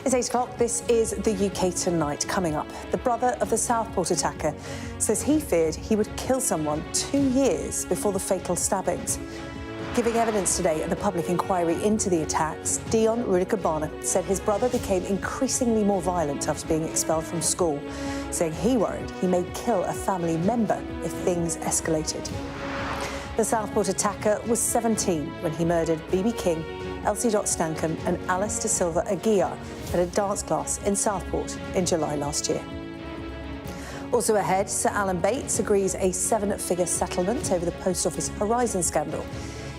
It's 8 o'clock. This is the UK Tonight. Coming up, the brother of the Southport attacker says he feared he would kill someone 2 years before the fatal stabbings. Giving evidence today at the public inquiry into the attacks, David Rudakubana said his brother became increasingly more violent after being expelled from school, saying he worried he may kill a family member if things escalated. The Southport attacker was 17 when he murdered BB King, Elsie Stankham and Alice de Silva Aguiar at a dance class in Southport in July last year. Also ahead, Sir Alan Bates agrees a 7-figure settlement over the Post Office Horizon scandal.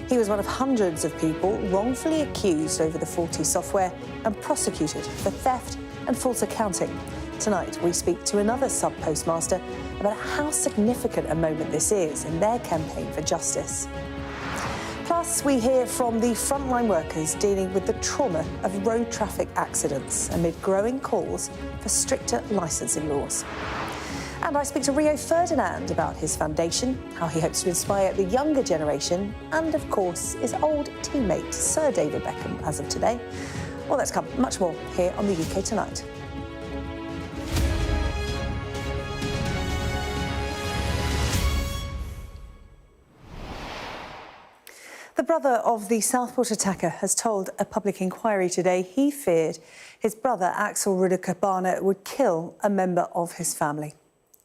He was one of hundreds of people wrongfully accused over the faulty software and prosecuted for theft and false accounting. Tonight, we speak to another sub-postmaster about how significant a moment this is in their campaign for justice. Plus, we hear from the frontline workers dealing with the trauma of road traffic accidents amid growing calls for stricter licensing laws. And I speak to Rio Ferdinand about his foundation, how he hopes to inspire the younger generation, and, of course, his old teammate, Sir David Beckham, as of today. Well, that's come much more here on the UK Tonight. The brother of the Southport attacker has told a public inquiry today he feared his brother, Axel Rudakubana, would kill a member of his family.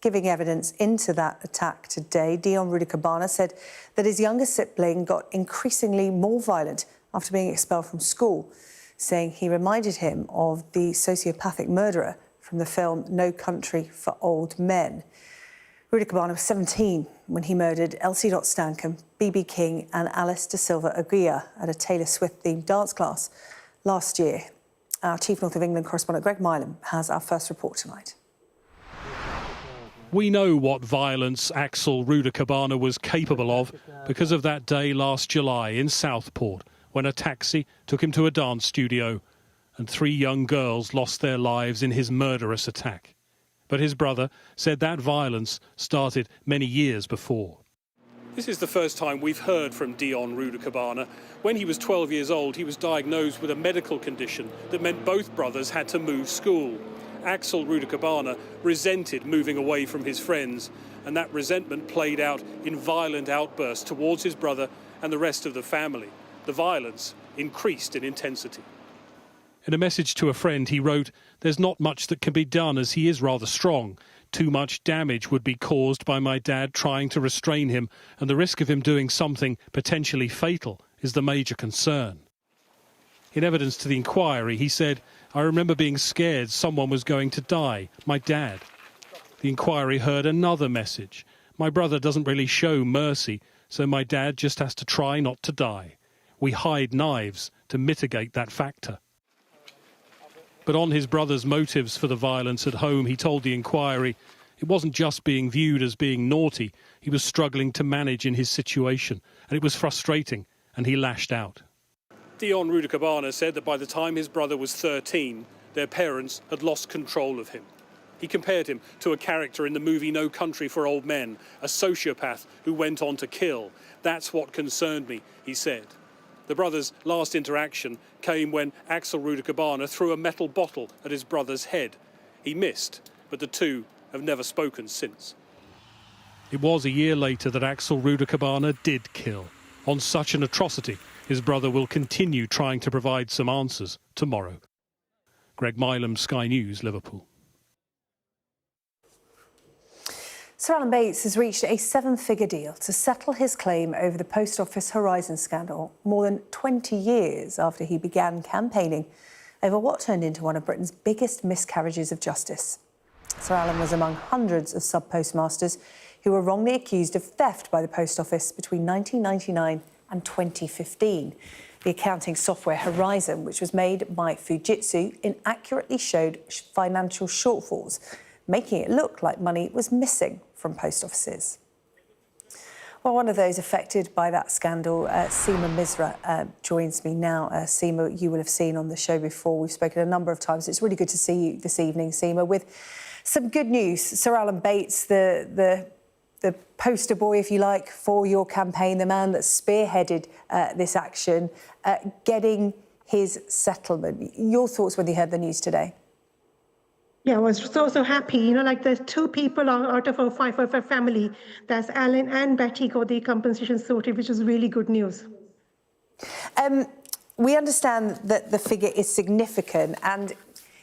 Giving evidence into that attack today, David Rudakubana said that his younger sibling got increasingly more violent after being expelled from school, saying he reminded him of the sociopathic murderer from the film No Country for Old Men. Rudakubana was 17 when he murdered Elsie Stankham, BB King and Alice de Silva Aguiar at a Taylor Swift-themed dance class last year. Our Chief North of England correspondent Greg Milam has our first report tonight. We know what violence Axel Rudakubana was capable of because of that day last July in Southport when a taxi took him to a dance studio and 3 young girls lost their lives in his murderous attack. But his brother said that violence started many years before. This is the first time we've heard from David Rudakubana. When he was 12 years old, he was diagnosed with a medical condition that meant both brothers had to move school. Axel Rudakubana resented moving away from his friends, and that resentment played out in violent outbursts towards his brother and the rest of the family. The violence increased in intensity. In a message to a friend, he wrote, "There's not much that can be done as he is rather strong. Too much damage would be caused by my dad trying to restrain him, and the risk of him doing something potentially fatal is the major concern." In evidence to the inquiry, he said, "I remember being scared someone was going to die, my dad." The inquiry heard another message. "My brother doesn't really show mercy, so my dad just has to try not to die. We hide knives to mitigate that factor." But on his brother's motives for the violence at home, he told the inquiry it wasn't just being viewed as being naughty. He was struggling to manage in his situation, and it was frustrating, and he lashed out. David Rudakubana said that by the time his brother was 13, their parents had lost control of him. He compared him to a character in the movie No Country for Old Men, a sociopath who went on to kill. "That's what concerned me," he said. The brothers' last interaction came when Axel Rudakubana threw a metal bottle at his brother's head. He missed, but the two have never spoken since. It was a year later that Axel Rudakubana did kill. On such an atrocity, his brother will continue trying to provide some answers tomorrow. Greg Milam, Sky News, Liverpool. Sir Alan Bates has reached a 7-figure deal to settle his claim over the Post Office Horizon scandal more than 20 years after he began campaigning over what turned into one of Britain's biggest miscarriages of justice. Sir Alan was among hundreds of sub-postmasters who were wrongly accused of theft by the Post Office between 1999 and 2015. The accounting software Horizon, which was made by Fujitsu, inaccurately showed financial shortfalls, making it look like money was missing from post offices. Well, one of those affected by that scandal, Seema Misra, joins me now. Seema, you will have seen on the show before. We've spoken a number of times. It's really good to see you this evening, Seema, with some good news. Sir Alan Bates, the poster boy, if you like, for your campaign, the man that spearheaded this action, getting his settlement. Your thoughts when you heard the news today? Yeah, I was so happy. You know, like there's 2 people out of a family. That's Alan and Betty got the compensation sorted, which is really good news. We understand that the figure is significant, and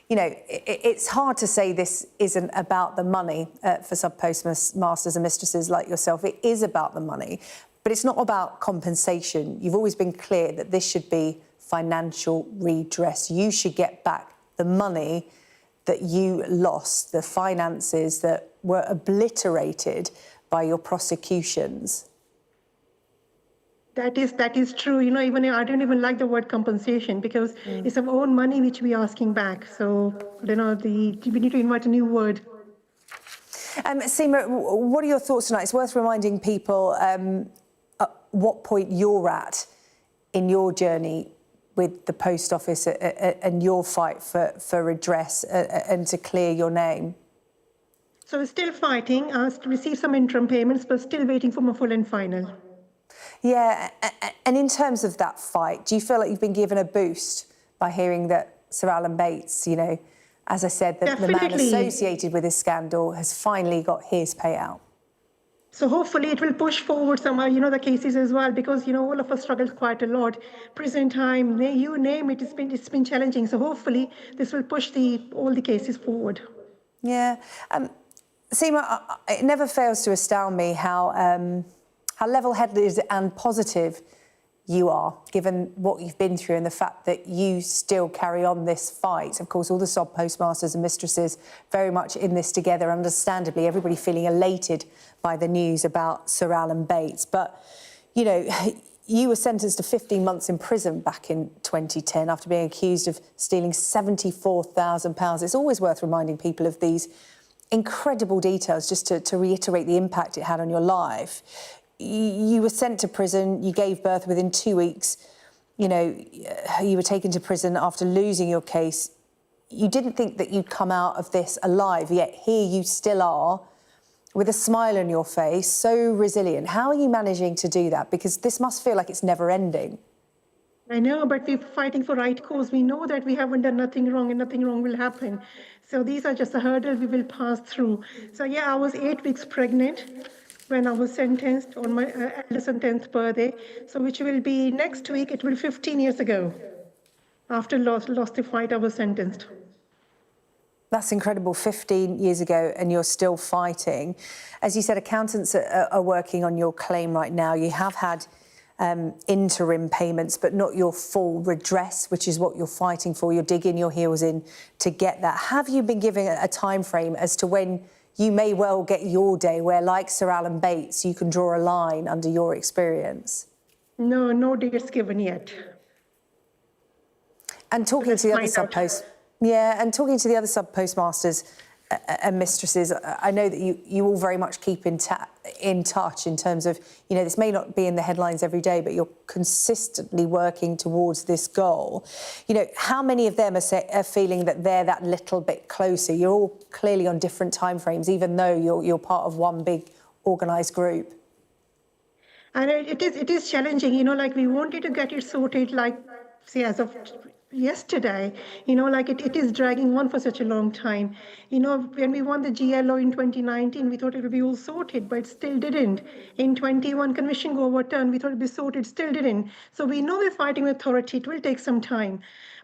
you know it's hard to say this isn't about the money for sub-postmasters and mistresses like yourself. It is about the money, but it's not about compensation. You've always been clear that this should be financial redress. You should get back the money that you lost, the finances that were obliterated by your prosecutions. That is true. You know, even I don't even like the word compensation, because it's our own money which we are asking back. So, you know, we need to invent a new word. Seema, what are your thoughts tonight? It's worth reminding people at what point you're at in your journey with the Post Office and your fight for redress and to clear your name. So we're still fighting. Received some interim payments, but still waiting for my full and final. Yeah, and in terms of that fight, do you feel like you've been given a boost by hearing that Sir Alan Bates, you know, as I said, the man associated with this scandal has finally got his payout? So hopefully it will push forward some, you know, the cases as well, because, you know, all of us struggled quite a lot. Prison time, you name it, it's been challenging. So hopefully this will push all the cases forward. Yeah. Seema, it never fails to astound me how level-headed and positive you are, given what you've been through and the fact that you still carry on this fight. Of course, all the sub-postmasters and mistresses very much in this together, understandably, everybody feeling elated by the news about Sir Alan Bates. But, you know, you were sentenced to 15 months in prison back in 2010 after being accused of stealing £74,000. It's always worth reminding people of these incredible details just to reiterate the impact it had on your life. You were sent to prison, you gave birth within 2 weeks, you know, you were taken to prison after losing your case. You didn't think that you'd come out of this alive, yet here you still are, with a smile on your face, so resilient. How are you managing to do that? Because this must feel like it's never ending. I know, but we're fighting for right cause. We know that we haven't done nothing wrong and nothing wrong will happen. So these are just the hurdles we will pass through. So yeah, I was 8 weeks pregnant when I was sentenced on my eldest and 10th birthday. So which will be next week, it will be 15 years ago. After lost the fight, I was sentenced. That's incredible, 15 years ago, and you're still fighting. As you said, accountants are working on your claim right now. You have had interim payments, but not your full redress, which is what you're fighting for. You're digging your heels in to get that. Have you been given a time frame as to when you may well get your day where, like Sir Alan Bates, you can draw a line under your experience? No dates given yet. And talking to the other sub-postmasters and mistresses, I know that you all very much keep in touch in terms of, you know, this may not be in the headlines every day, but you're consistently working towards this goal. You know, how many of them are feeling that they're that little bit closer? You're all clearly on different timeframes, even though you're part of one big organised group. And it is challenging, you know, like we wanted to get it sorted, like, say, as of yesterday, you know, like it is dragging on for such a long time. You know, when we won the GLO in 2019, we thought it would be all sorted, but it still didn't. In 21, conviction got overturned, we thought it would be sorted, still didn't. So we know we're fighting with authority, it will take some time,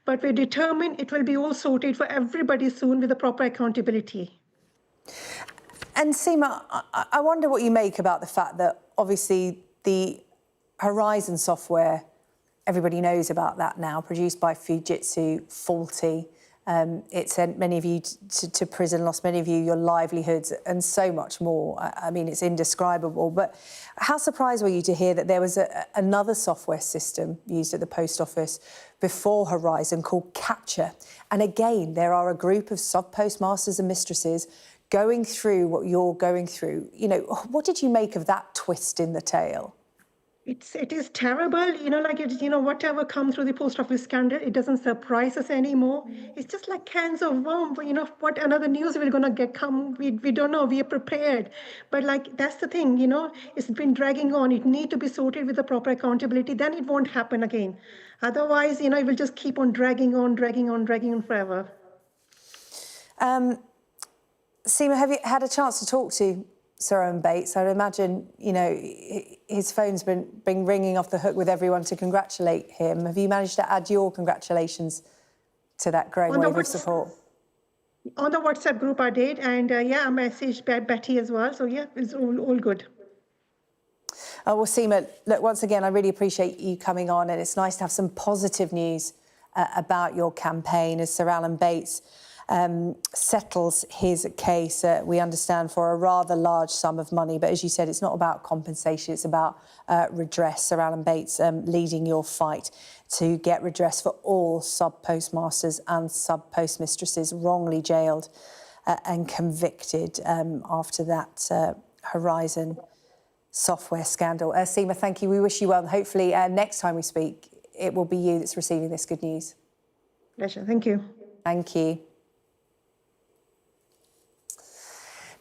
but we're determined it will be all sorted for everybody soon with the proper accountability. And Seema, I wonder what you make about the fact that obviously the Horizon software, everybody knows about that now, produced by Fujitsu, faulty. It sent many of you to prison, lost many of you your livelihoods and so much more. I mean, it's indescribable. But how surprised were you to hear that there was another software system used at the Post Office before Horizon called Capture? And again, there are a group of sub-postmasters and mistresses going through what you're going through. You know, what did you make of that twist in the tale? It is terrible, you know, like, you know, whatever comes through the Post Office scandal, it doesn't surprise us anymore. It's just like cans of worms, you know, what another news we're going to come, we don't know, we are prepared. But like, that's the thing, you know, it's been dragging on. It needs to be sorted with the proper accountability, then it won't happen again. Otherwise, it will just keep on dragging on forever. Seema, have you had a chance to talk to Sir Owen Bates? I would imagine, his phone's been ringing off the hook with everyone to congratulate him. Have you managed to add your congratulations to that growing wave of support? On the WhatsApp group I did, and I messaged Betty as well. So it's all good. Oh, well, Seema, look, once again, I really appreciate you coming on, and it's nice to have some positive news about your campaign as Sir Alan Bates settles his case, we understand, for a rather large sum of money. But as you said, it's not about compensation, it's about redress. Sir Alan Bates leading your fight to get redress for all sub-postmasters and sub-postmistresses wrongly jailed and convicted after that Horizon software scandal. Seema, thank you. We wish you well. And hopefully next time we speak, it will be you that's receiving this good news. Pleasure. Thank you. Thank you.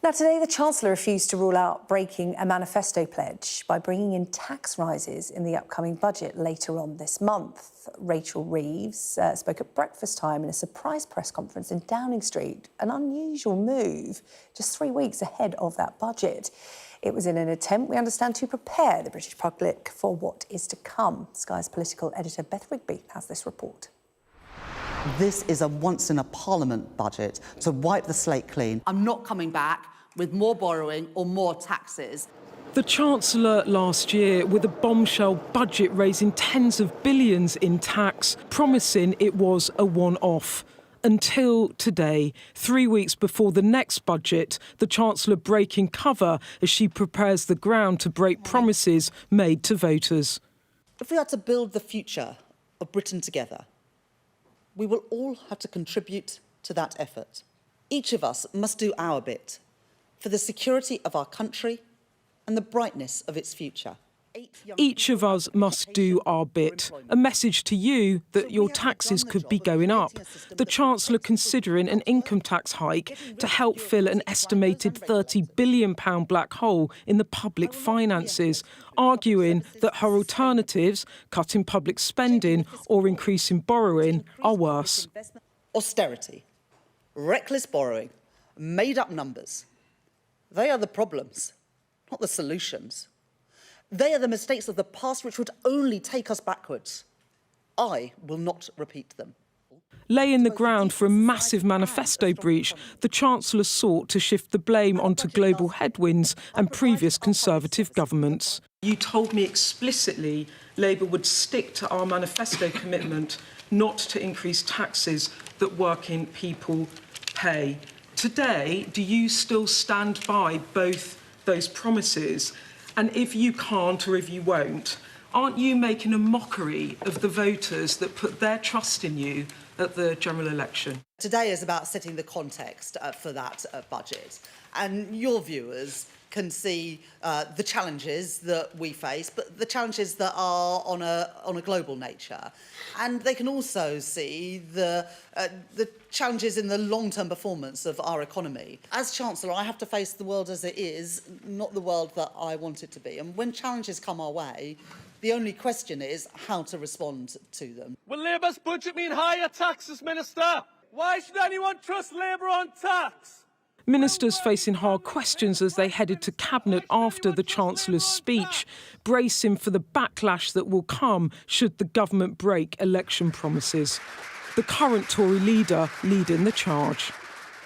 Now, today, the Chancellor refused to rule out breaking a manifesto pledge by bringing in tax rises in the upcoming budget later on this month. Rachel Reeves spoke at breakfast time in a surprise press conference in Downing Street, an unusual move just 3 weeks ahead of that budget. It was in an attempt, we understand, to prepare the British public for what is to come. Sky's political editor Beth Rigby has this report. This is a once-in-a-parliament budget to wipe the slate clean. I'm not coming back with more borrowing or more taxes. The Chancellor last year with a bombshell budget raising tens of billions in tax, promising it was a one-off. Until today, 3 weeks before the next budget, the Chancellor breaking cover as she prepares the ground to break promises made to voters. If we are to build the future of Britain together, we will all have to contribute to that effort. Each of us must do our bit for the security of our country and the brightness of its future. Each of us must do our bit. A message to you that your taxes could be going up. The Chancellor considering an income tax hike to help fill an estimated £30 billion black hole in the public finances, arguing that her alternatives, cutting public spending or increasing borrowing, are worse. Austerity, reckless borrowing, made-up numbers. They are the problems, not the solutions. They are the mistakes of the past which would only take us backwards. I will not repeat them. Laying the ground for a massive manifesto breach, the Chancellor sought to shift the blame onto global headwinds and previous Conservative governments. You told me explicitly Labour would stick to our manifesto commitment not to increase taxes that working people pay. Today, do you still stand by both those promises? And if you can't or if you won't, aren't you making a mockery of the voters that put their trust in you at the general election? Today is about setting the context for that budget. And your viewers can see the challenges that we face, but the challenges that are on a global nature. And they can also see the challenges in the long-term performance of our economy. As Chancellor, I have to face the world as it is, not the world that I want it to be. And when challenges come our way, the only question is how to respond to them. Will Labour's budget mean higher taxes, Minister? Why should anyone trust Labour on tax? Ministers facing hard questions as they headed to Cabinet after the Chancellor's speech, bracing for the backlash that will come should the government break election promises. The current Tory leader leading the charge.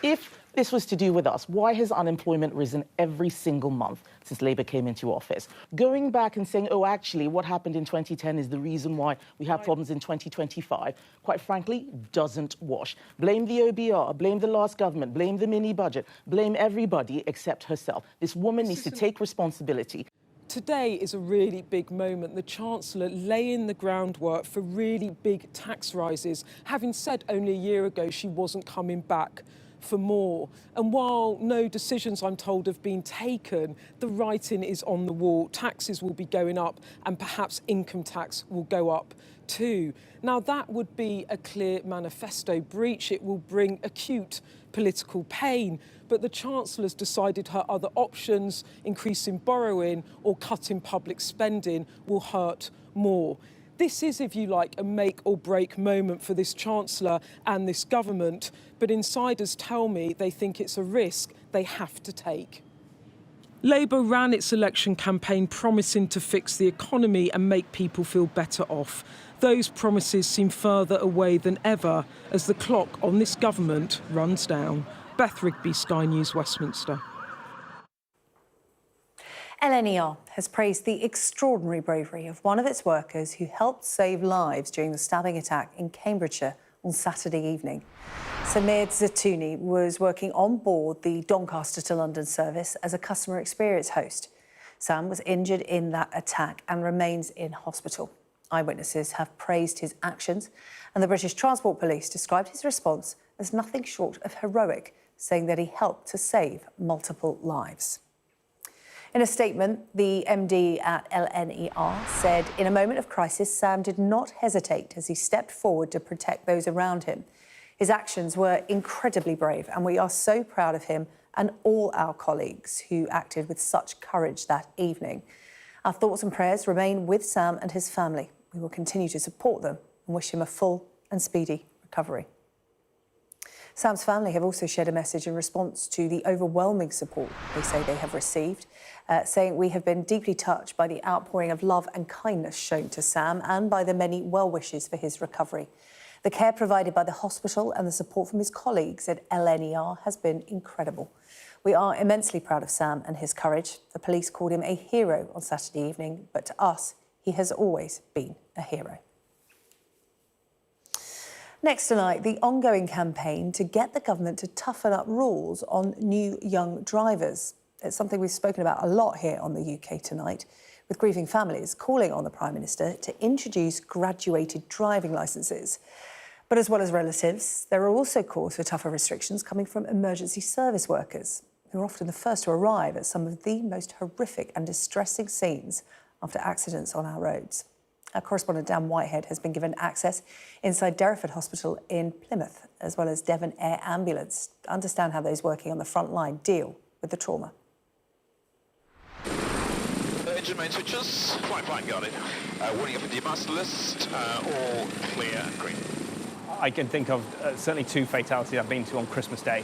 If this was to do with us, why has unemployment risen every single month since Labour came into office? Going back and saying, oh, actually, what happened in 2010 is the reason why we have problems in 2025, quite frankly, doesn't wash. Blame the OBR, blame the last government, blame the mini-budget, blame everybody except herself. This woman needs to take responsibility. Today is a really big moment. The Chancellor laying the groundwork for really big tax rises, having said only a year ago she wasn't coming back for more. And while no decisions, I'm told, have been taken, the writing is on the wall. Taxes will be going up and perhaps income tax will go up too. Now, that would be a clear manifesto breach. It will bring acute political pain. But the Chancellor's decided her other options, increasing borrowing or cutting public spending, will hurt more. This is, if you like, a make or break moment for this Chancellor and this government, but insiders tell me they think it's a risk they have to take. Labour ran its election campaign promising to fix the economy and make people feel better off. Those promises seem further away than ever as the clock on this government runs down. Beth Rigby, Sky News, Westminster. LNER has praised the extraordinary bravery of one of its workers who helped save lives during the stabbing attack in Cambridgeshire on Saturday evening. Samir Zatouni was working on board the Doncaster to London service as a customer experience host. Sam was injured in that attack and remains in hospital. Eyewitnesses have praised his actions, and the British Transport Police described his response as nothing short of heroic, saying that he helped to save multiple lives. In a statement, the MD at LNER said, in a moment of crisis, Sam did not hesitate as he stepped forward to protect those around him. His actions were incredibly brave, and we are so proud of him and all our colleagues who acted with such courage that evening. Our thoughts and prayers remain with Sam and his family. We will continue to support them and wish him a full and speedy recovery. Sam's family have also shared a message in response to the overwhelming support they say they have received, saying, we have been deeply touched by the outpouring of love and kindness shown to Sam and by the many well wishes for his recovery. The care provided by the hospital and the support from his colleagues at LNER has been incredible. We are immensely proud of Sam and his courage. The police called him a hero on Saturday evening, but to us, he has always been a hero. Next tonight, the ongoing campaign to get the government to toughen up rules on new young drivers. It's something we've spoken about a lot here on the UK Tonight, with grieving families calling on the Prime Minister to introduce graduated driving licences. But as well as relatives, there are also calls for tougher restrictions coming from emergency service workers, who are often the first to arrive at some of the most horrific and distressing scenes after accidents on our roads. Our correspondent Dan Whitehead has been given access inside Derriford Hospital in Plymouth, as well as Devon Air Ambulance, to understand how those working on the front line deal with the trauma. Engine main switches, fine, got it. Warning up a demast list, all clear and green. I can think of certainly 2 fatalities I've been to on Christmas Day,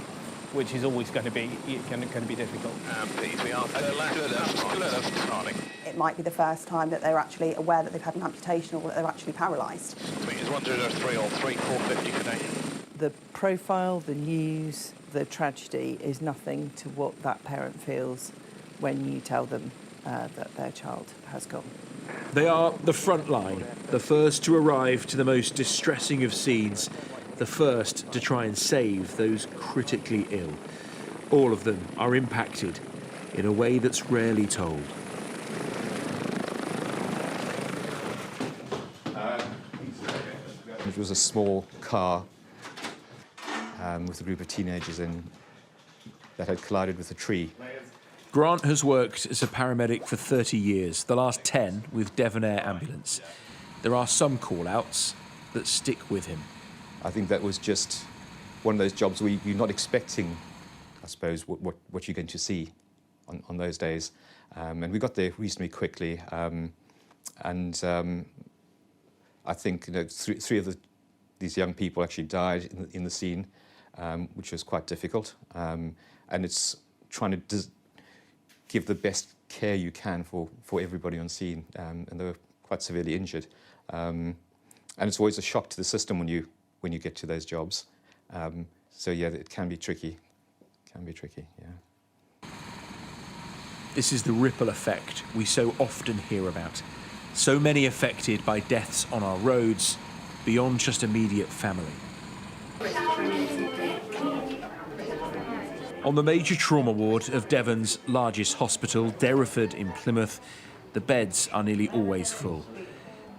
which is always going to be difficult. Please, we are clear left, running. It might be the first time that they're actually aware that they've had an amputation or that they're actually paralysed. Is 103 or 3450 today. The profile, the news, the tragedy is nothing to what that parent feels when you tell them that their child has gone. They are the front line, the first to arrive to the most distressing of scenes, the first to try and save those critically ill. All of them are impacted in a way that's rarely told. It was a small car with a group of teenagers in that had collided with a tree. Grant has worked as a paramedic for 30 years, the last 10 with Devon Air Ambulance. There are some call-outs that stick with him. I think that was just one of those jobs where you're not expecting, I suppose, what you're going to see on those days. And we got there reasonably quickly. I think three of these young people actually died in the scene, which was quite difficult. And it's trying to give the best care you can for everybody on scene, and they were quite severely injured. And it's always a shock to the system when you get to those jobs. So yeah, it can be tricky. Yeah. This is the ripple effect we so often hear about. So many affected by deaths on our roads, beyond just immediate family. On the major trauma ward of Devon's largest hospital, Derriford in Plymouth, the beds are nearly always full.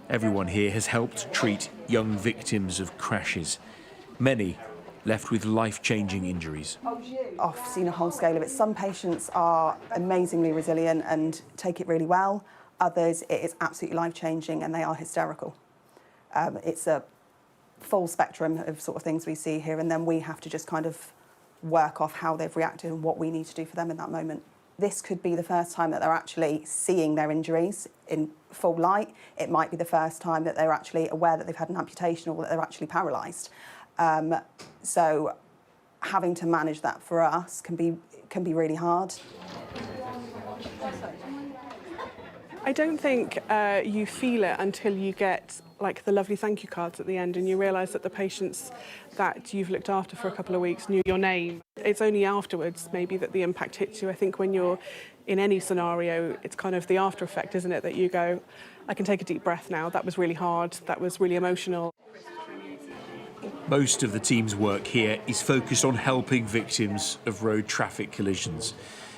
Everyone here has helped treat young victims of crashes, many left with life-changing injuries. I've seen a whole scale of it. Some patients are amazingly resilient and take it really well. Others, it is absolutely life-changing and they are hysterical. It's a full spectrum of sort of things we see here, and then we have to just kind of work off how they've reacted and what we need to do for them in that moment. This could be the first time that they're actually seeing their injuries in full light. It might be the first time that they're actually aware that they've had an amputation or that they're actually paralysed. So having to manage that for us can be really hard. I don't think you feel it until you get like the lovely thank you cards at the end and you realise that the patients that you've looked after for a couple of weeks knew your name. It's only afterwards maybe that the impact hits you. I think when you're in any scenario, it's kind of the after effect, isn't it, that you go, I can take a deep breath now. That was really hard. That was really emotional. Most of the team's work here is focused on helping victims of road traffic collisions,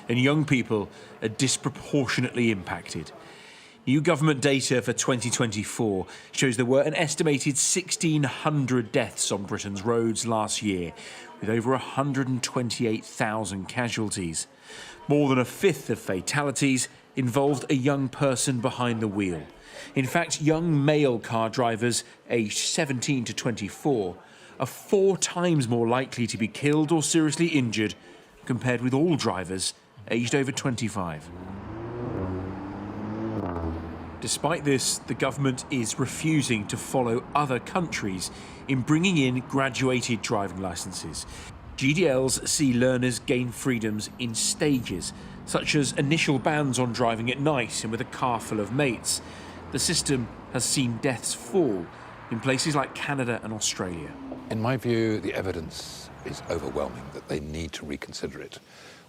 and young people are disproportionately impacted. New government data for 2024 shows there were an estimated 1,600 deaths on Britain's roads last year, with over 128,000 casualties. More than a fifth of fatalities involved a young person behind the wheel. In fact, young male car drivers aged 17 to 24 are 4 times more likely to be killed or seriously injured compared with all drivers aged over 25. Despite this, the government is refusing to follow other countries in bringing in graduated driving licences. GDLs see learners gain freedoms in stages, such as initial bans on driving at night and with a car full of mates. The system has seen deaths fall in places like Canada and Australia. In my view, the evidence is overwhelming that they need to reconsider it.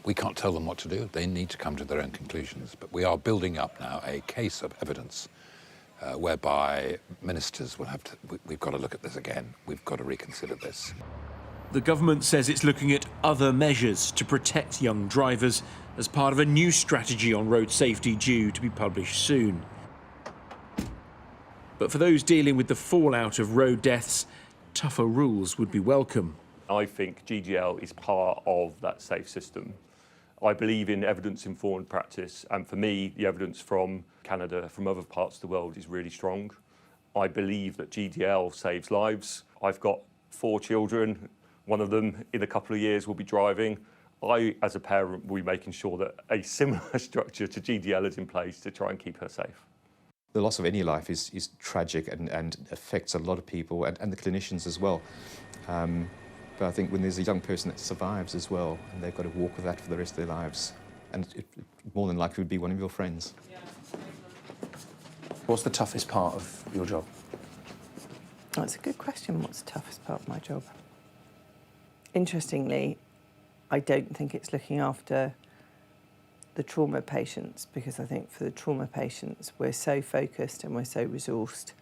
We can't tell them what to do. They need to come to their own conclusions. But we are building up now a case of evidence whereby ministers will have to, we've got to look at this again. We've got to reconsider this. The government says it's looking at other measures to protect young drivers as part of a new strategy on road safety due to be published soon. But for those dealing with the fallout of road deaths, tougher rules would be welcome. I think GDL is part of that safe system. I believe in evidence-informed practice, and for me, the evidence from Canada, from other parts of the world, is really strong. I believe that GDL saves lives. I've got 4 children. One of them, in a couple of years, will be driving. I, as a parent, will be making sure that a similar structure to GDL is in place to try and keep her safe. The loss of any life is tragic and affects a lot of people and the clinicians as well. But I think when there's a young person that survives as well, and they've got to walk with that for the rest of their lives, and it more than likely would be one of your friends. What's the toughest part of your job? That's a good question. What's the toughest part of my job? Interestingly, I don't think it's looking after the trauma patients, because I think for the trauma patients, we're so focused and we're so resourced.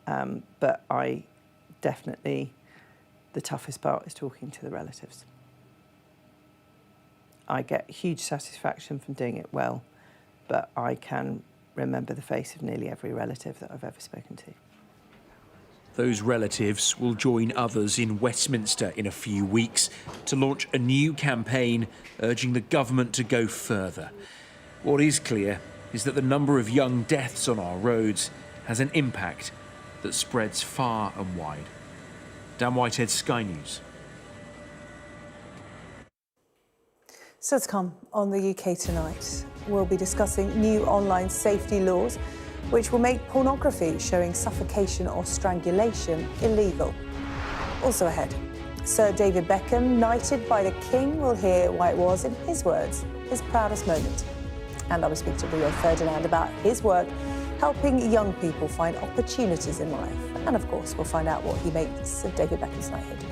But I definitely, the toughest part is talking to the relatives. I get huge satisfaction from doing it well, but I can remember the face of nearly every relative that I've ever spoken to. Those relatives will join others in Westminster in a few weeks to launch a new campaign urging the government to go further. What is clear is that the number of young deaths on our roads has an impact that spreads far and wide. Dan Whitehead, Sky News. So to come on the UK Tonight, we'll be discussing new online safety laws which will make pornography showing suffocation or strangulation illegal. Also ahead, Sir David Beckham, knighted by the King, will hear why it was, in his words, his proudest moment. And I will speak to Rio Ferdinand about his work helping young people find opportunities in life. And of course, we'll find out what he makes of David Beckham's knighthood.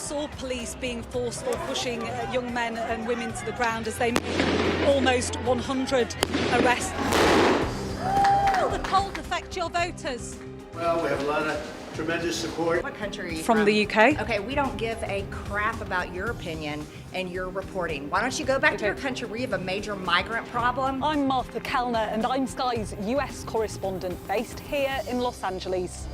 saw police being forced or pushing young men and women to the ground as they made almost 100 arrests. How will the cold affect your voters? Well, we have a lot of tremendous support. What country are you From the UK? Okay, we don't give a crap about your opinion and your reporting. Why don't you go back to your country where you have a major migrant problem? I'm Martha Kellner and I'm Sky's US correspondent based here in Los Angeles.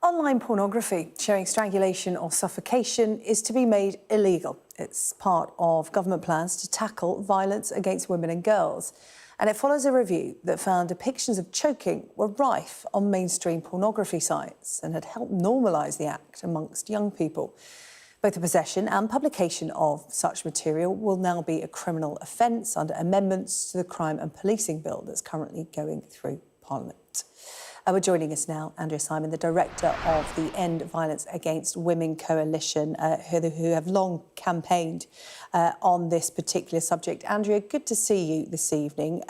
Online pornography showing strangulation or suffocation is to be made illegal. It's part of government plans to tackle violence against women and girls. And it follows a review that found depictions of choking were rife on mainstream pornography sites and had helped normalise the act amongst young people. Both the possession and publication of such material will now be a criminal offence under amendments to the Crime and Policing Bill that's currently going through Parliament. We're joining us now, Andrea Simon, the director of the End Violence Against Women Coalition, who have long campaigned on this particular subject. Andrea, good to see you this evening.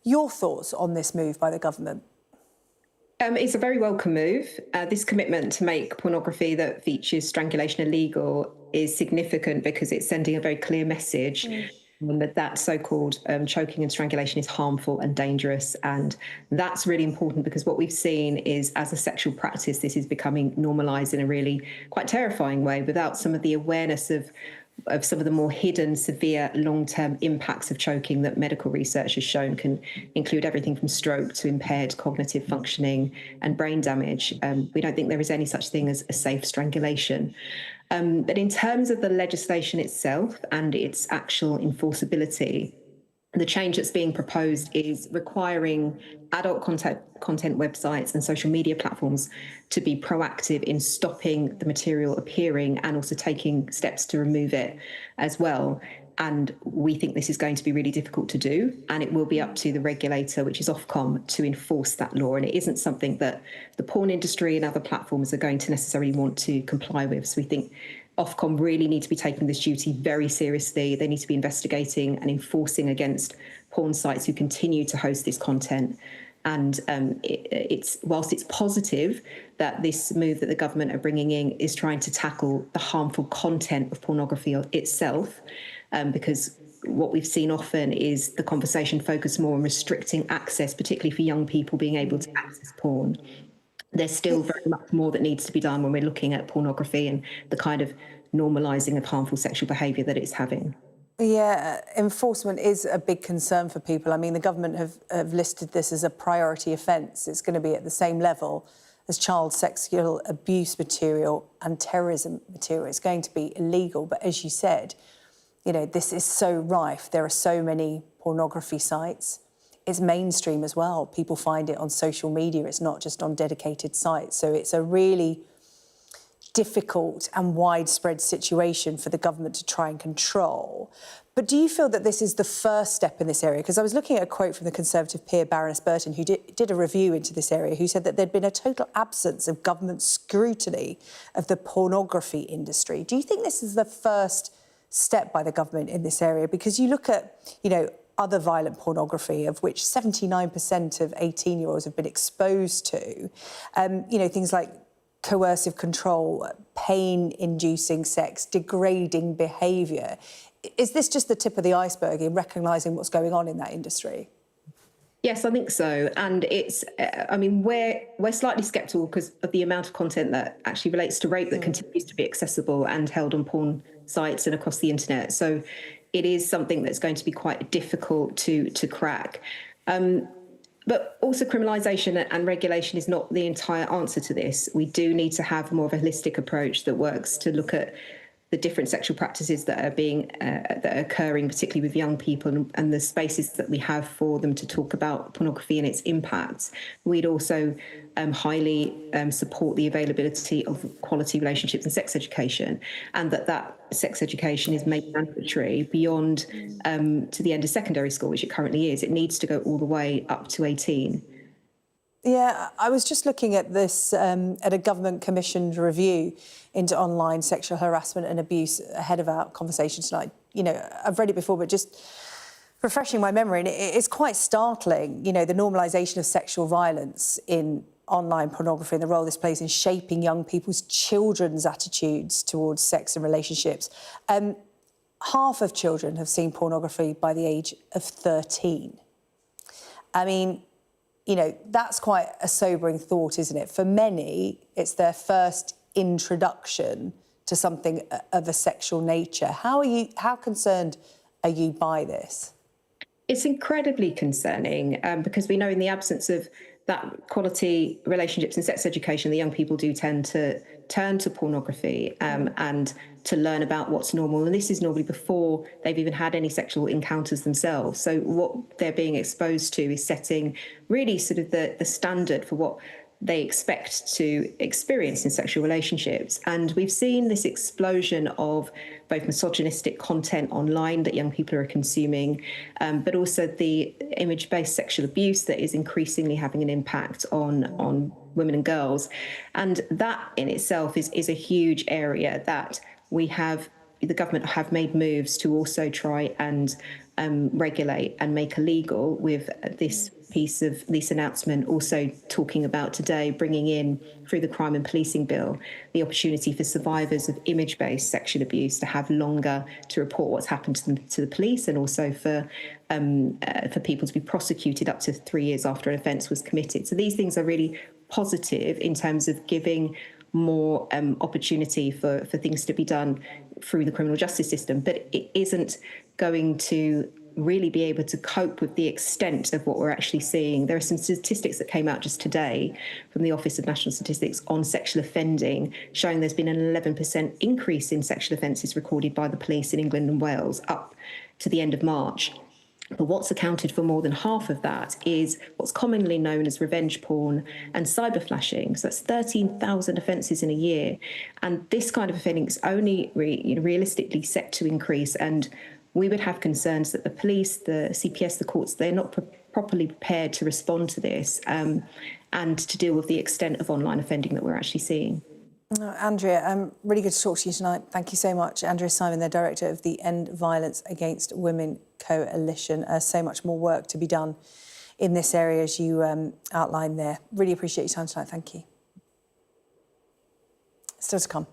Your thoughts on this move by the government? It's a very welcome move. This commitment to make pornography that features strangulation illegal is significant because it's sending a very clear message that so-called choking and strangulation is harmful and dangerous. And that's really important because what we've seen is, as a sexual practice, this is becoming normalised in a really quite terrifying way without some of the awareness of some of the more hidden, severe, long-term impacts of choking that medical research has shown can include everything from stroke to impaired cognitive functioning and brain damage. We don't think there is any such thing as a safe strangulation. But in terms of the legislation itself and its actual enforceability, the change that's being proposed is requiring adult content websites and social media platforms to be proactive in stopping the material appearing and also taking steps to remove it as well. And we think this is going to be really difficult to do, and it will be up to the regulator, which is Ofcom, to enforce that law. And it isn't something that the porn industry and other platforms are going to necessarily want to comply with. So we think Ofcom really need to be taking this duty very seriously. They need to be investigating and enforcing against porn sites who continue to host this content. And whilst it's positive that this move that the government are bringing in is trying to tackle the harmful content of pornography itself, because what we've seen often is the conversation focused more on restricting access, particularly for young people being able to access porn. There's still very much more that needs to be done when we're looking at pornography and the kind of normalising of harmful sexual behaviour that it's having. Yeah, enforcement is a big concern for people. I mean, the government have listed this as a priority offence. It's going to be at the same level as child sexual abuse material and terrorism material. It's going to be illegal. But as you said, you know, this is so rife. There are so many pornography sites. It's mainstream as well. People find it on social media. It's not just on dedicated sites. So it's a really difficult and widespread situation for the government to try and control. But do you feel that this is the first step in this area? Because I was looking at a quote from the Conservative peer, Baroness Burton, who did a review into this area, who said that there'd been a total absence of government scrutiny of the pornography industry. Do you think this is the first step by the government in this area? Because you look at, you know, other violent pornography, of which 79% of 18-year-olds have been exposed to, you know, things like coercive control, pain-inducing sex, degrading behaviour. Is this just the tip of the iceberg in recognising what's going on in that industry? Yes, I think so. And it's, I mean, we're slightly sceptical because of the amount of content that actually relates to rape that continues to be accessible and held on porn sites and across the internet. So it is something that's going to be quite difficult to crack. But also criminalisation and regulation is not the entire answer to this. We do need to have more of a holistic approach that works to look at the different sexual practices that are occurring, particularly with young people, and the spaces that we have for them to talk about pornography and its impacts. We'd also highly support the availability of quality relationships and sex education, and that sex education is made mandatory beyond to the end of secondary school, which it currently is. It needs to go all the way up to 18. Yeah, I was just looking at this, at a government-commissioned review into online sexual harassment and abuse ahead of our conversation tonight. You know, I've read it before, but just refreshing my memory, and it's quite startling, you know, the normalisation of sexual violence in online pornography and the role this plays in shaping young people's children's attitudes towards sex and relationships. Half of children have seen pornography by the age of 13. I mean, you know, that's quite a sobering thought, isn't it? For many, it's their first introduction to something of a sexual nature. How concerned are you by this? It's incredibly concerning because we know in the absence of that quality relationships and sex education, the young people do tend to turn to pornography and to learn about what's normal. And this is normally before they've even had any sexual encounters themselves. So what they're being exposed to is setting really sort of the standard for what they expect to experience in sexual relationships. And we've seen this explosion of both misogynistic content online that young people are consuming, but also the image-based sexual abuse that is increasingly having an impact on women and girls. And that in itself is a huge area that the government have made moves to also try and regulate and make illegal, with this announcement also talking about today bringing in, through the Crime and Policing Bill, the opportunity for survivors of image-based sexual abuse to have longer to report what's happened to them to the police, and also for people to be prosecuted up to 3 years after an offence was committed. So these things are really positive in terms of giving more opportunity for things to be done through the criminal justice system, but it isn't going to really be able to cope with the extent of what we're actually seeing. There are some statistics that came out just today from the Office of National Statistics on sexual offending, showing there's been an 11% increase in sexual offences recorded by the police in England and Wales up to the end of March. But what's accounted for more than half of that is what's commonly known as revenge porn and cyberflashing. So that's 13,000 offences in a year. And this kind of offending is only realistically set to increase. And we would have concerns that the police, the CPS, the courts, they're not properly prepared to respond to this and to deal with the extent of online offending that we're actually seeing. Andrea, really good to talk to you tonight. Thank you so much. Andrea Simon, the director of the End Violence Against Women Coalition. So much more work to be done in this area, as you outlined there. Really appreciate your time tonight. Thank you. Still to come,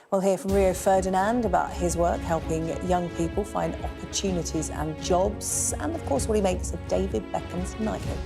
we'll hear from Rio Ferdinand about his work helping young people find opportunities and jobs, and of course what he makes of David Beckham's knighthood.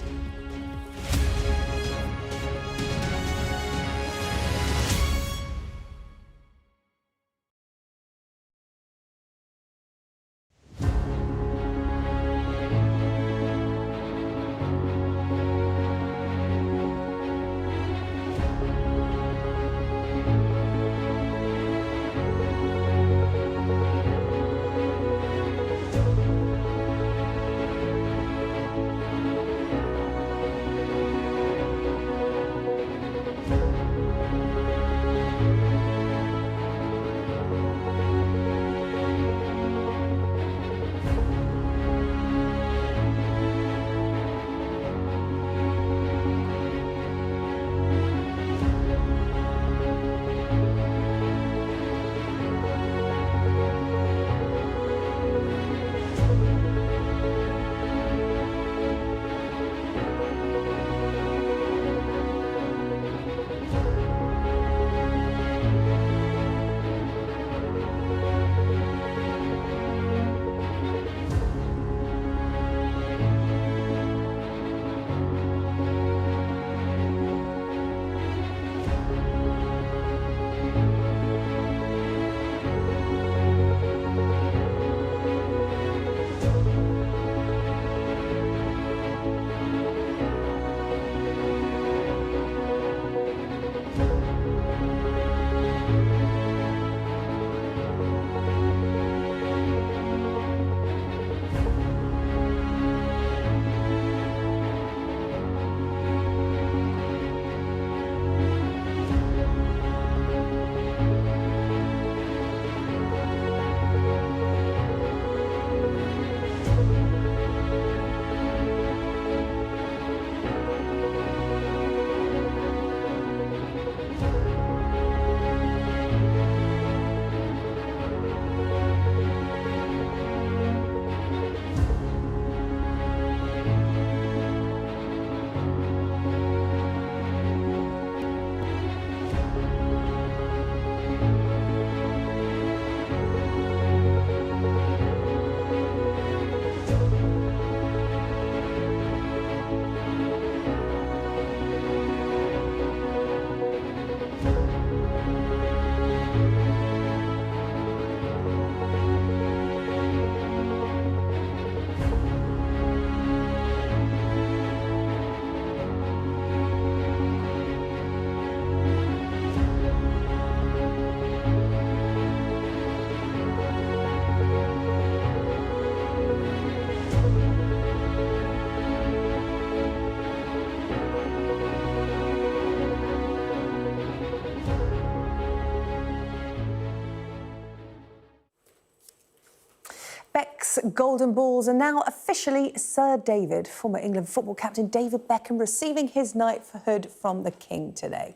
Beck's golden balls are now officially Sir David. Former England football captain David Beckham receiving his knighthood from the King today.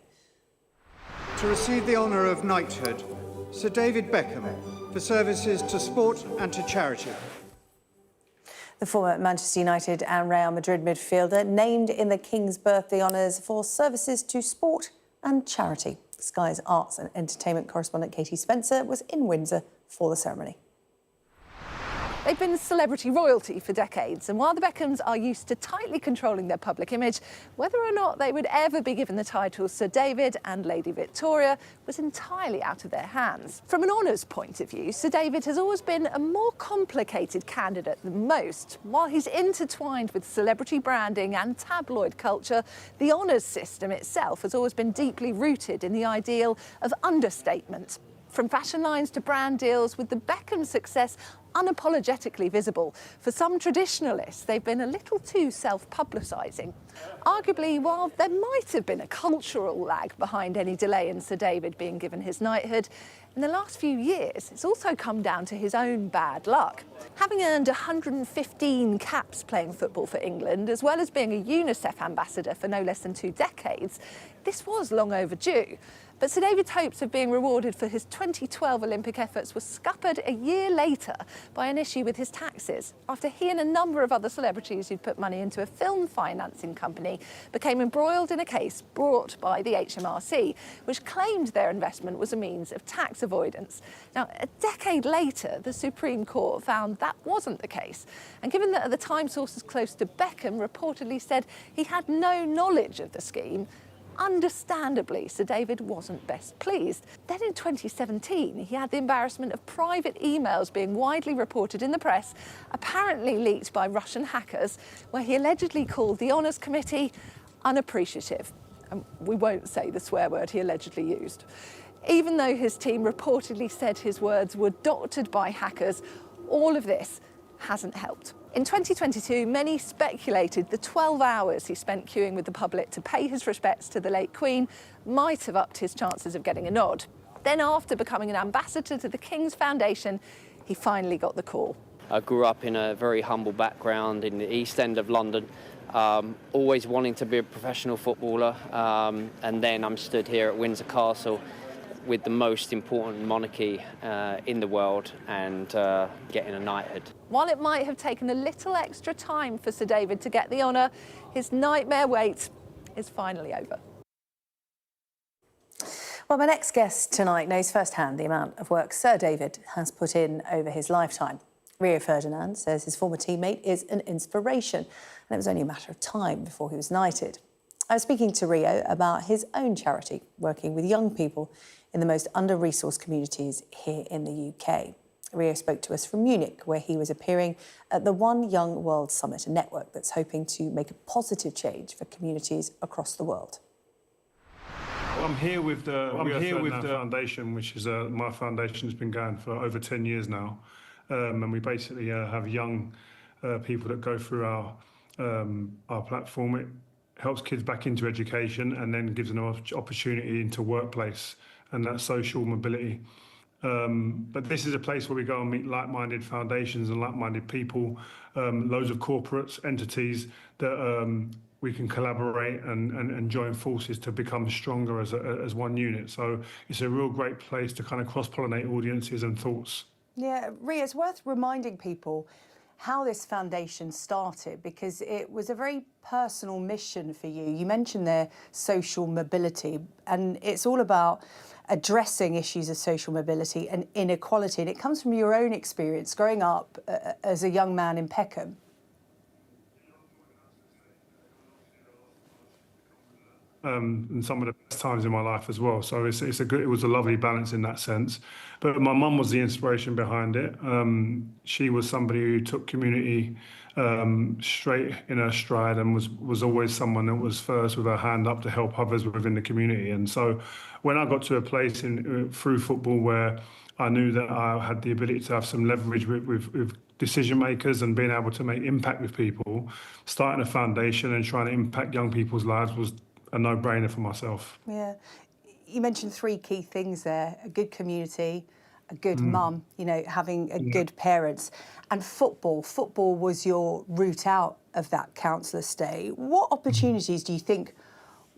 To receive the honour of knighthood, Sir David Beckham, for services to sport and to charity. The former Manchester United and Real Madrid midfielder named in the King's birthday honours for services to sport and charity. Sky's arts and entertainment correspondent Katie Spencer was in Windsor for the ceremony. They've been celebrity royalty for decades, and while the Beckhams are used to tightly controlling their public image, whether or not they would ever be given the titles Sir David and Lady Victoria was entirely out of their hands. From an honours point of view, Sir David has always been a more complicated candidate than most. While he's intertwined with celebrity branding and tabloid culture, the honours system itself has always been deeply rooted in the ideal of understatement. From fashion lines to brand deals, with the Beckham success unapologetically visible. For some traditionalists, they've been a little too self-publicising. Arguably, while there might have been a cultural lag behind any delay in Sir David being given his knighthood, in the last few years, it's also come down to his own bad luck. Having earned 115 caps playing football for England, as well as being a UNICEF ambassador for no less than 2 decades, this was long overdue. But Sir David's hopes of being rewarded for his 2012 Olympic efforts were scuppered a year later by an issue with his taxes, after he and a number of other celebrities who'd put money into a film financing company became embroiled in a case brought by the HMRC, which claimed their investment was a means of tax avoidance. Now, a decade later, the Supreme Court found that wasn't the case. And given that at the time sources close to Beckham reportedly said he had no knowledge of the scheme, understandably, Sir David wasn't best pleased. Then in 2017, he had the embarrassment of private emails being widely reported in the press, apparently leaked by Russian hackers, where he allegedly called the Honours Committee unappreciative. And we won't say the swear word he allegedly used. Even though his team reportedly said his words were doctored by hackers, all of this hasn't helped. In 2022, many speculated the 12 hours he spent queuing with the public to pay his respects to the late Queen might have upped his chances of getting a nod. Then, after becoming an ambassador to the King's Foundation, he finally got the call. I grew up in a very humble background in the East End of London, always wanting to be a professional footballer, and then I'm stood here at Windsor Castle with the most important monarchy in the world and getting a knighthood. While it might have taken a little extra time for Sir David to get the honour, his nightmare wait is finally over. Well, my next guest tonight knows firsthand the amount of work Sir David has put in over his lifetime. Rio Ferdinand says his former teammate is an inspiration, and it was only a matter of time before he was knighted. I was speaking to Rio about his own charity, working with young people in the most under-resourced communities here in the UK. Rio spoke to us from Munich, where he was appearing at the One Young World Summit, a network that's hoping to make a positive change for communities across the world. I'm here with the foundation, which is my foundation has been going for over 10 years now, and we basically have young people that go through our platform. It helps kids back into education and then gives them an opportunity into workplace and that social mobility. But this is a place where we go and meet like-minded foundations and like-minded people, loads of corporates, entities that we can collaborate and join forces to become stronger as one unit. So it's a real great place to kind of cross-pollinate audiences and thoughts. Yeah, Ria, it's worth reminding people how this foundation started, because it was a very personal mission for you. You mentioned there social mobility, and it's all about addressing issues of social mobility and inequality. And it comes from your own experience growing up as a young man in Peckham. And some of the best times in my life as well. So it was a lovely balance in that sense. But my mum was the inspiration behind it. She was somebody who took community straight in her stride and was always someone that was first with her hand up to help others within the community. And so when I got to a place through football where I knew that I had the ability to have some leverage with decision makers and being able to make impact with people, starting a foundation and trying to impact young people's lives was a no-brainer for myself. Yeah. You mentioned 3 key things there: a good community, a good mum, you know, having a good parents. And football was your route out of that counsellor stay. What opportunities do you think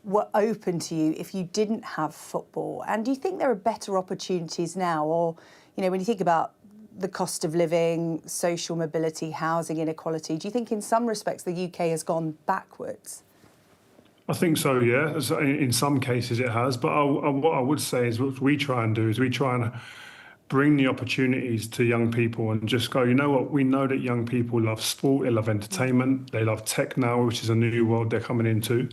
were open to you if you didn't have football? And do you think there are better opportunities now? Or, you know, when you think about the cost of living, social mobility, housing inequality, do you think in some respects the UK has gone backwards? I think so, yeah. In some cases it has. But what I would say is what we try and do is we try and bring the opportunities to young people and just go, you know what, we know that young people love sport, they love entertainment, they love tech now, which is a new world they're coming into,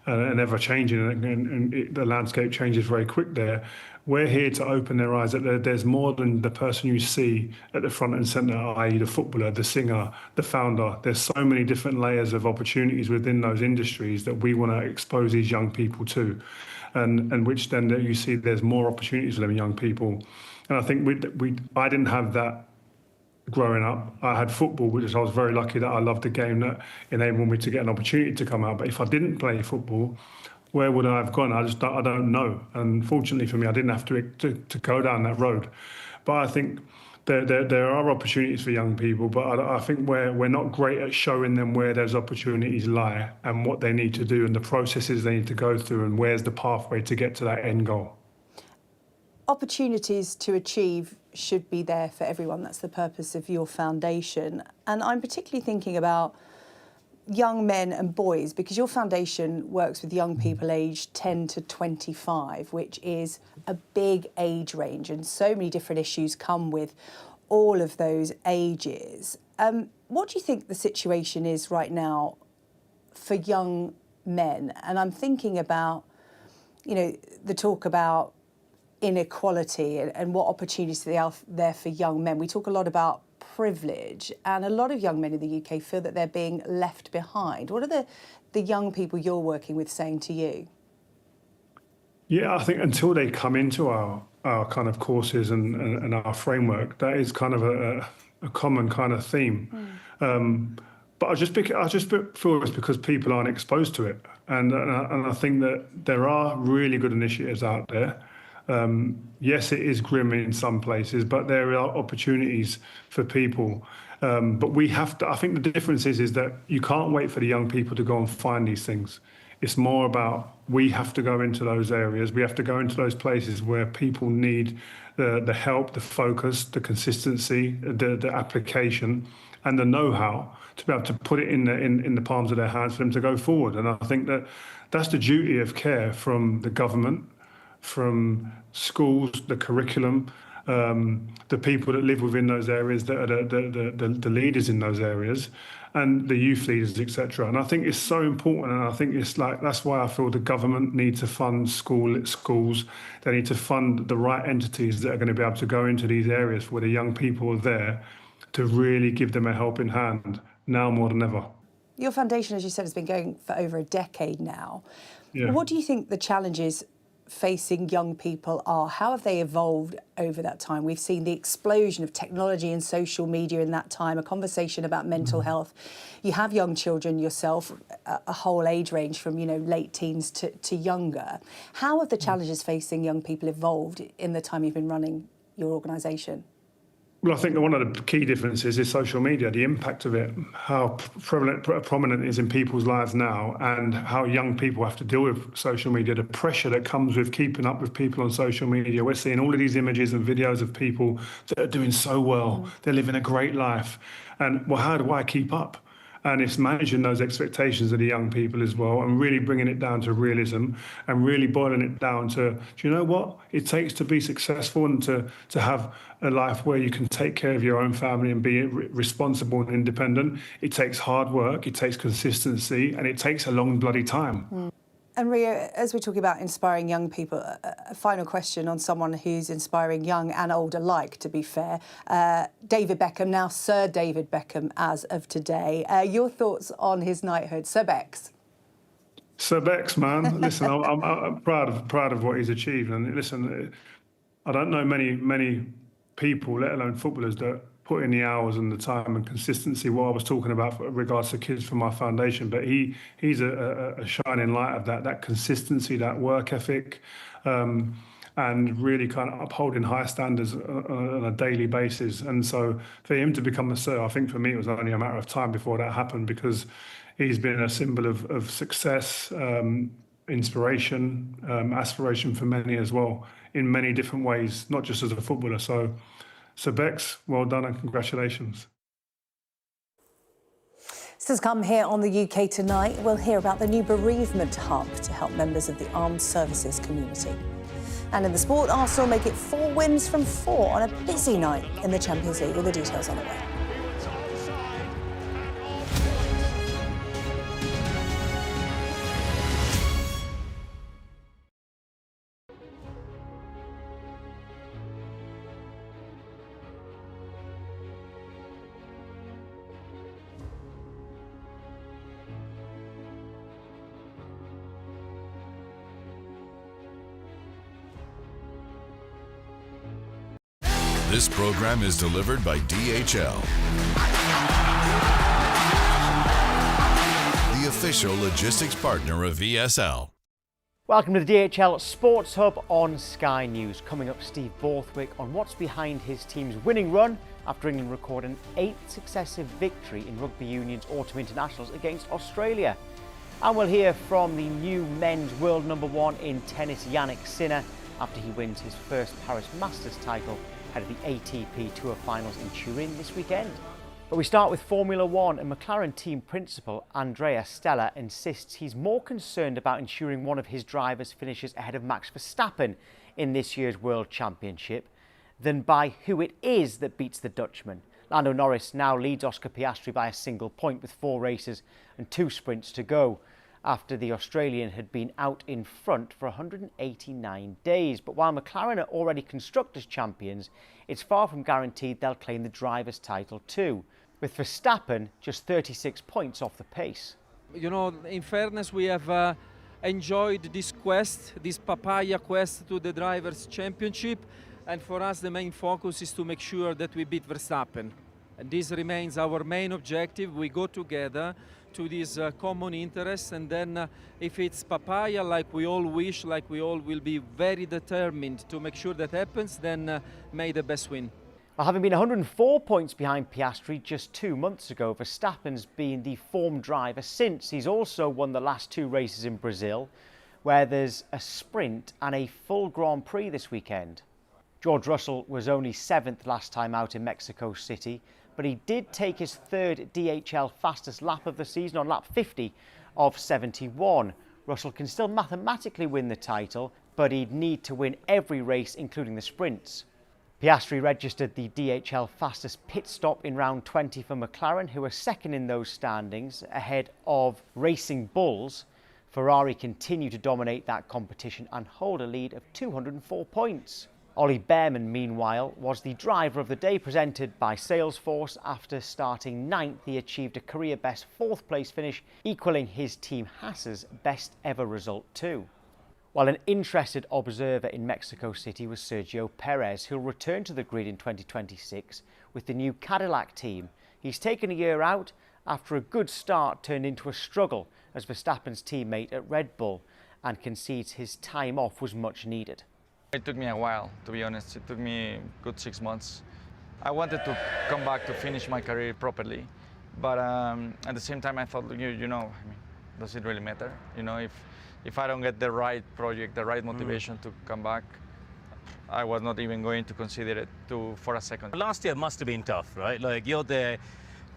and ever changing, and the landscape changes very quick there. We're here to open their eyes that there's more than the person you see at the front and centre, i.e. the footballer, the singer, the founder. There's so many different layers of opportunities within those industries that we want to expose these young people to, and which then you see there's more opportunities for them young people. And I think I didn't have that growing up. I had football, which I was very lucky that I loved the game that enabled me to get an opportunity to come out. But if I didn't play football, where would I have gone? I don't know. And fortunately for me, I didn't have to go down that road. But I think there are opportunities for young people, but I think we're not great at showing them where those opportunities lie and what they need to do and the processes they need to go through and where's the pathway to get to that end goal. Opportunities to achieve should be there for everyone. That's the purpose of your foundation. And I'm particularly thinking about young men and boys, because your foundation works with young people aged 10 to 25, which is a big age range, and so many different issues come with all of those ages. What do you think the situation is right now for young men? And I'm thinking about, you know, the talk about inequality and what opportunities there are there for young men. We talk a lot about privilege, and a lot of young men in the UK feel that they're being left behind. What are the young people you're working with saying to you? Yeah, I think until they come into our kind of courses and our framework, that is kind of a common kind of theme. But I just feel it's because people aren't exposed to it, and I think that there are really good initiatives out there. Yes, it is grim in some places, but there are opportunities for people. But we have to, I think the difference is that you can't wait for the young people to go and find these things. It's more about we have to go into those areas. We have to go into those places where people need the help, the focus, the consistency, the application, and the know-how to be able to put it in the palms of their hands for them to go forward. And I think that that's the duty of care from the government, from schools, the curriculum, the people that live within those areas that are the leaders in those areas, and the youth leaders, etc. And I think it's so important, and I think it's like that's why I feel the government need to fund schools. They need to fund the right entities that are going to be able to go into these areas where the young people are there to really give them a helping hand now more than ever. Your foundation, as you said, has been going for over a decade now. Yeah. What do you think the challenges facing young people are? How have they evolved over that time? We've seen the explosion of technology and social media in that time, a conversation about mental health. You have young children yourself, a whole age range from, you know, late teens to younger. How have the challenges facing young people evolved in the time you've been running your organisation? Well, I think that one of the key differences is social media, the impact of it, how prominent it is in people's lives now, and how young people have to deal with social media, the pressure that comes with keeping up with people on social media. We're seeing all of these images and videos of people that are doing so well. They're living a great life. And, well, how do I keep up? And it's managing those expectations of the young people as well, and really bringing it down to realism and really boiling it down to, do you know what it takes to be successful and to have a life where you can take care of your own family and be responsible and independent? It takes hard work, it takes consistency, and it takes a long bloody time. And Ria, as we're talking about inspiring young people, a final question on someone who's inspiring young and old alike, to be fair. David Beckham, now Sir David Beckham as of today. Your thoughts on his knighthood, Sir Bex? Sir Bex, man, listen, I'm proud of what he's achieved. And listen, I don't know many people, let alone footballers, that put in the hours and the time and consistency, what I was talking about in regards to kids from my foundation. But he's a shining light of that consistency, that work ethic, and and really kind of upholding high standards on a daily basis. And so for him to become a Sir, I think for me it was only a matter of time before that happened, because he's been a symbol of success, inspiration, aspiration for many as well, in many different ways, not just as a footballer. So Bex, well done and congratulations. Still to come here on the UK Tonight, we'll hear about the new bereavement hub to help members of the armed services community. And in the sport, Arsenal make it 4 wins from 4 on a busy night in the Champions League. All the details on the way. This program is delivered by DHL, the official logistics partner of ESL. Welcome to the DHL Sports Hub on Sky News. Coming up, Steve Borthwick on what's behind his team's winning run after England record an 8th successive victory in Rugby Union's Autumn Internationals against Australia. And we'll hear from the new men's world #1 in tennis, Yannick Sinner, after he wins his first Paris Masters title ahead of the ATP Tour Finals in Turin this weekend. But we start with Formula One, and McLaren team principal Andrea Stella insists he's more concerned about ensuring one of his drivers finishes ahead of Max Verstappen in this year's World Championship than by who it is that beats the Dutchman. Lando Norris now leads Oscar Piastri by a single point with 4 races and 2 sprints to go, after the Australian had been out in front for 189 days. But while McLaren are already Constructors' champions, it's far from guaranteed they'll claim the Drivers' title too, with Verstappen just 36 points off the pace. You know, in fairness, we have enjoyed this quest, this papaya quest to the Drivers' Championship, and for us the main focus is to make sure that we beat Verstappen. And this remains our main objective. We go together to this common interest, and then if it's papaya, like we all wish, like we all will be very determined to make sure that happens, then may the best win. Well, having been 104 points behind Piastri just 2 months ago, Verstappen's been the form driver since. He's also won the last 2 races in Brazil, where there's a sprint and a full Grand Prix this weekend. George Russell was only 7th last time out in Mexico City, but he did take his 3rd DHL fastest lap of the season on lap 50 of 71. Russell can still mathematically win the title, but he'd need to win every race, including the sprints. Piastri registered the DHL fastest pit stop in round 20 for McLaren, who are second in those standings, ahead of Racing Bulls. Ferrari continue to dominate that competition and hold a lead of 204 points. Ollie Behrman, meanwhile, was the driver of the day, presented by Salesforce. After starting 9th, he achieved a career-best 4th place finish, equalling his team Haas's best ever result too. While an interested observer in Mexico City was Sergio Perez, who'll return to the grid in 2026 with the new Cadillac team. He's taken a year out after a good start turned into a struggle as Verstappen's teammate at Red Bull, and concedes his time off was much needed. It took me a while, to be honest. It took me a good 6 months. I wanted to come back to finish my career properly, but at the same time I thought, you know, I mean, does it really matter? You know, if I don't get the right project, the right motivation to come back, I was not even going to consider it for a second. Last year must have been tough, right? Like, you're there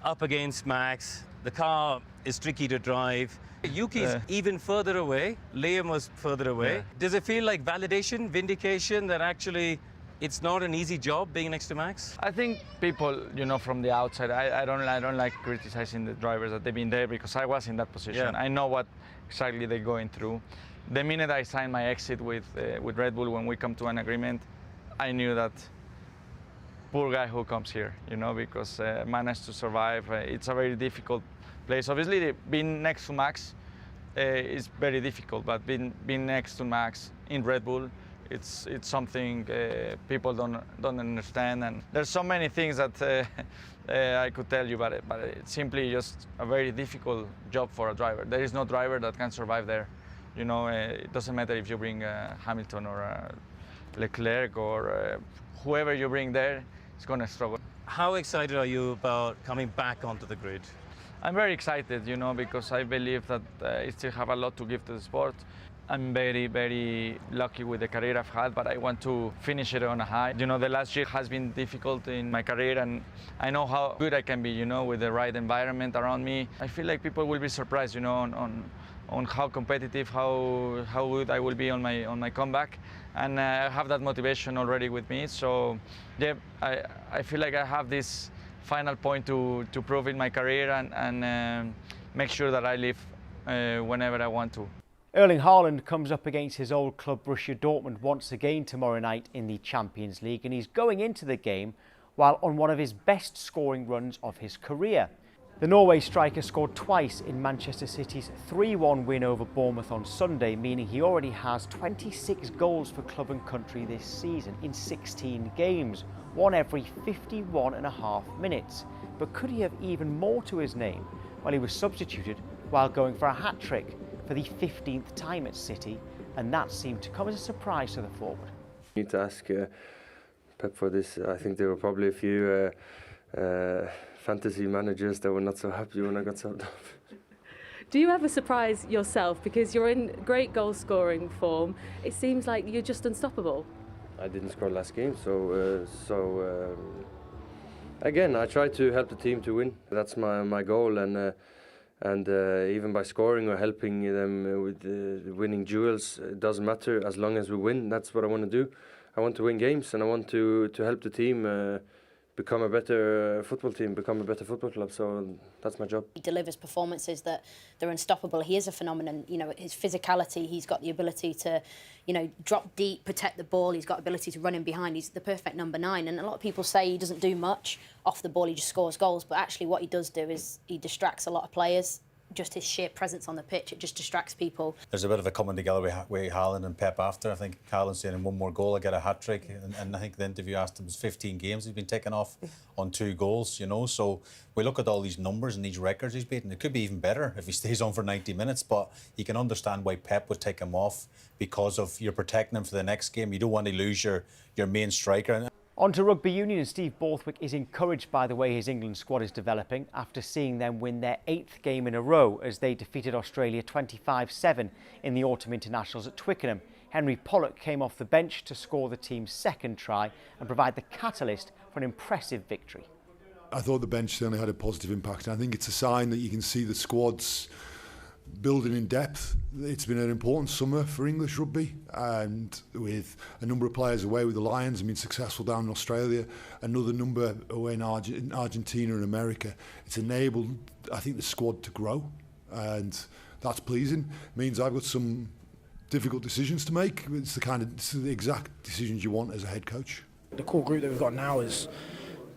up against Max, the car is tricky to drive. Yuki's even further away, Liam was further away. Yeah. Does it feel like validation, vindication that actually it's not an easy job being next to Max? I think people, you know, from the outside, I don't like criticizing the drivers that they've been there, because I was in that position. Yeah. I know what exactly they're going through. The minute I signed my exit with Red Bull, when we come to an agreement, I knew that poor guy who comes here, you know, because managed to survive. It's a very difficult place. Obviously, being next to Max is very difficult, but being next to Max in Red Bull, it's something people don't understand. And there's so many things that I could tell you about it, but it's simply just a very difficult job for a driver. There is no driver that can survive there. You know, it doesn't matter if you bring Hamilton or Leclerc or whoever you bring there is going to struggle. How excited are you about coming back onto the grid? I'm very excited, you know, because I believe that I still have a lot to give to the sport. I'm very, very lucky with the career I've had, but I want to finish it on a high. You know, the last year has been difficult in my career, and I know how good I can be, you know, with the right environment around me. I feel like people will be surprised, you know, on how competitive, how good I will be on my comeback, and I have that motivation already with me. So, yeah, I feel like I have this final point to prove in my career and make sure that I live whenever I want to. Erling Haaland comes up against his old club Borussia Dortmund once again tomorrow night in the Champions League, and he's going into the game while on one of his best scoring runs of his career. The Norway striker scored twice in Manchester City's 3-1 win over Bournemouth on Sunday, meaning he already has 26 goals for club and country this season in 16 games, one every 51.5 minutes. But could he have even more to his name? Well, he was substituted while going for a hat-trick for the 15th time at City, and that seemed to come as a surprise to the forward. You need to ask Pep for this. I think there were probably a few fantasy managers that were not so happy when I got subbed off. Do you ever surprise yourself, because you're in great goal scoring form? It seems like you're just unstoppable. I didn't score last game, so again, I try to help the team to win. That's my goal, and even by scoring or helping them with winning duels, it doesn't matter as long as we win. That's what I want to do. I want to win games, and I want to help the team become a better football team, become a better football club. So that's my job. He delivers performances that they're unstoppable. He is a phenomenon. You know, his physicality, he's got the ability to, you know, drop deep, protect the ball. He's got the ability to run in behind. He's the perfect number 9. And a lot of people say he doesn't do much off the ball. He just scores goals. But actually what he does do is he distracts a lot of players. Just his sheer presence on the pitch, it just distracts people. There's a bit of a coming together with Haaland and Pep after. I think Haaland saying in one more goal I get a hat-trick, and I think the interview asked him, it was 15 games he's been taken off on 2 goals, you know. So we look at all these numbers and these records he's beaten. It could be even better if he stays on for 90 minutes, but you can understand why Pep would take him off, because of you're protecting him for the next game. You don't want to lose your main striker. On to rugby union, and Steve Borthwick is encouraged by the way his England squad is developing after seeing them win their 8th game in a row as they defeated Australia 25-7 in the autumn internationals at Twickenham. Henry Pollock came off the bench to score the team's 2nd try and provide the catalyst for an impressive victory. I thought the bench certainly had a positive impact. I think it's a sign that you can see the squad's building in depth. It's been an important summer for English rugby, and with a number of players away with the Lions and been successful down in Australia, another number away in Argentina and America, it's enabled, I think, the squad to grow, and that's pleasing. It means I've got some difficult decisions to make. It's the exact decisions you want as a head coach. The core group that we've got now is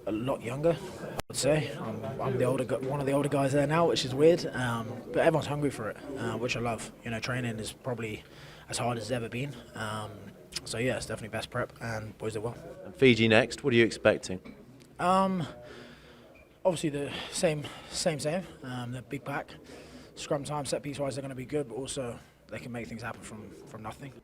a lot younger, I would say. I'm one of the older guys there now, which is weird, but everyone's hungry for it, which I love. You know, training is probably as hard as it's ever been. So yeah, it's definitely best prep, and boys did well. And Fiji next, what are you expecting? Obviously the same. The big pack, scrum time, set piece wise, they're going to be good, but also they can make things happen from nothing.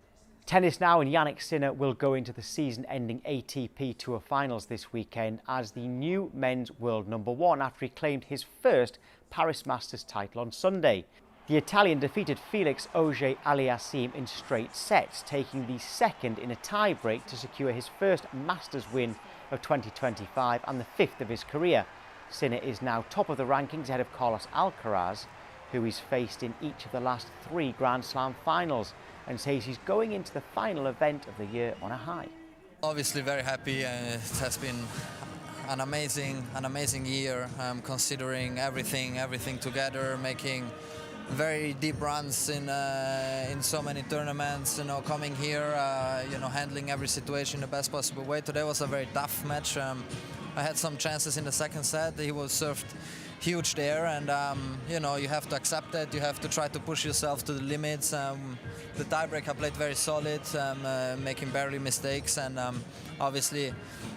Tennis now, and Yannick Sinner will go into the season-ending ATP Tour Finals this weekend as the new men's world #1 after he claimed his first Paris Masters title on Sunday. The Italian defeated Felix Auger-Aliassime in straight sets, taking the 2nd in a tie-break to secure his first Masters win of 2025 and the 5th of his career. Sinner is now top of the rankings ahead of Carlos Alcaraz, who he's faced in each of the last 3 Grand Slam finals, and says he's going into the final event of the year on a high. Obviously very happy. It has been an amazing year, considering everything together, making very deep runs in so many tournaments, you know, coming here, you know, handling every situation the best possible way. Today was a very tough match. I had some chances in the 2nd set. He was served huge there, and you know, you have to accept that. You have to try to push yourself to the limits. The tiebreak I played very solid, making barely mistakes, and obviously,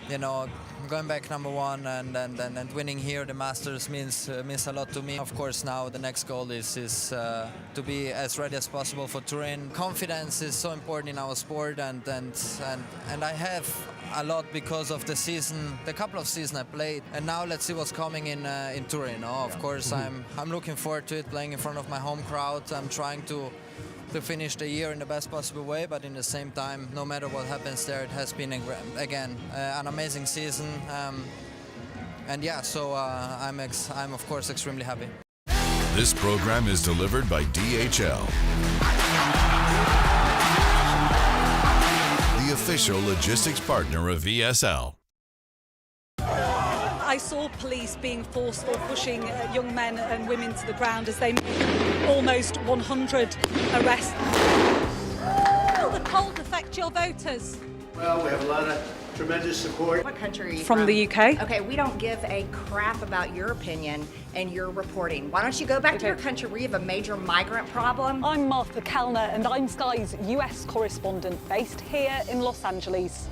you know, going back number one and winning here the Masters means a lot to me. Of course, now the next goal is to be as ready as possible for Turin. Confidence is so important in our sport, and I have a lot because of the couple of seasons I played, and now let's see what's coming in Turin. Of course, I'm looking forward to it, playing in front of my home crowd. I'm trying to finish the year in the best possible way, but in the same time, no matter what happens there, it has been again an amazing season, and yeah, so I'm of course extremely happy. This program is delivered by DHL, the official logistics partner of VSL. I saw police being forceful, pushing young men and women to the ground as they made almost 100 arrests. Will the cold affect your voters? Well, we have a lot of tremendous support. What country are you From the UK. Okay, we don't give a crap about your opinion and your reporting. Why don't you go back to your country where you have a major migrant problem? I'm Martha Kellner and I'm Sky's US correspondent based here in Los Angeles.